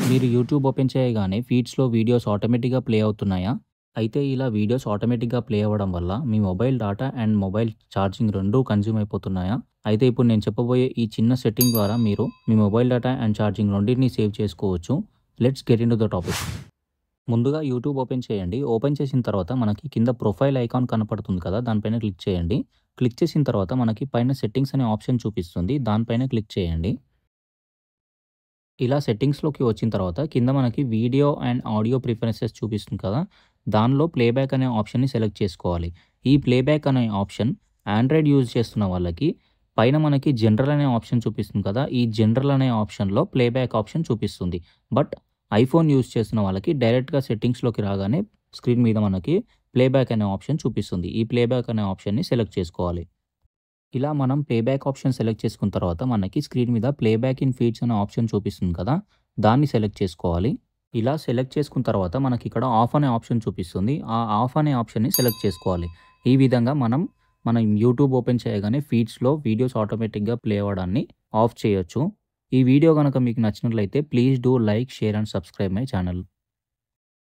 మీరు YouTube open చేయగానే ఫీడ్స్‌లో videos ఆటోమేటిక్‌గా ప్లే అవుతున్నాయా? అయితే ఇలా వీడియోస్ ఆటోమేటిక్‌గా ప్లే అవ్వడం వల్ల మీ mobile data and mobile charging రెండూ కన్జ్యూమ్ అయిపోతున్నాయా? అయితే ఇప్పుడు నేను చెప్పబోయే ఈ చిన్న సెట్టింగ్ ద్వారా మీరు మీ మొబైల్ డేటా అండ్ ఛార్జింగ్ రెండిటిని సేవ్ చేసుకోవచ్చు. Let's get into the topic. ముందుగా యూట్యూబ్ ఓపెన్ చేయండి. ఓపెన్ చేసిన తర్వాత మనకి కింద ప్రొఫైల్ ఐకాన్ కనపడుతుంది కదా! దానిపైన క్లిక్ చేయండి. క్లిక్ చేసిన తర్వాత మనకి పైన సెట్టింగ్స్ అనే ఆప్షన్ చూపిస్తుంది. దానిపైన క్లిక్ చేయండి. ఇలా సెట్టింగ్స్‌లోకి వచ్చిన తర్వాత కింద మనకి వీడియో అండ్ ఆడియో ప్రిఫరెన్సెస్ చూపిస్తుంది కదా! దానిలో ప్లేబ్యాక్ అనే ఆప్షన్‌ని సెలెక్ట్ చేసుకోవాలి. ఈ ప్లేబ్యాక్ అనే ఆప్షన్ ఆండ్రాయిడ్ యూజ్ చేస్తున్న వాళ్ళకి పైన మనకి జనరల్ అనే ఆప్షన్ చూపిస్తుంది కదా! ఈ జనరల్ అనే ఆప్షన్‌లో ప్లేబ్యాక్ ఆప్షన్ చూపిస్తుంది. బట్ ఐఫోన్ యూజ్ చేస్తున్న వాళ్ళకి డైరెక్ట్‌గా సెట్టింగ్స్‌లోకి రాగానే స్క్రీన్ మీద మనకి ప్లేబ్యాక్ అనే ఆప్షన్ చూపిస్తుంది. ఈ ప్లేబ్యాక్ అనే ఆప్షన్‌ని సెలెక్ట్ చేసుకోవాలి. ఇలా మనం ప్లేబ్యాక్ ఆప్షన్ సెలెక్ట్ చేసుకున్న తర్వాత మనకి స్క్రీన్ మీద ప్లేబ్యాక్ ఇన్ ఫీడ్స్ అనే ఆప్షన్ చూపిస్తుంది కదా! దాన్ని సెలెక్ట్ చేసుకోవాలి. ఇలా సెలెక్ట్ చేసుకున్న తర్వాత మనకిక్కడ ఆఫ్ అనే ఆప్షన్ చూపిస్తుంది. ఆ ఆఫ్ అనే ఆప్షన్‌ని సెలెక్ట్ చేసుకోవాలి. ఈ విధంగా మనం యూట్యూబ్ ఓపెన్ చేయగానే ఫీడ్స్‌లో వీడియోస్ ఆటోమేటిక్‌గా ప్లే అవ్వడాన్ని ఆఫ్ చేయొచ్చు. ఈ వీడియో గనక మీకు నచ్చినట్లయితే please do like, share and subscribe my channel.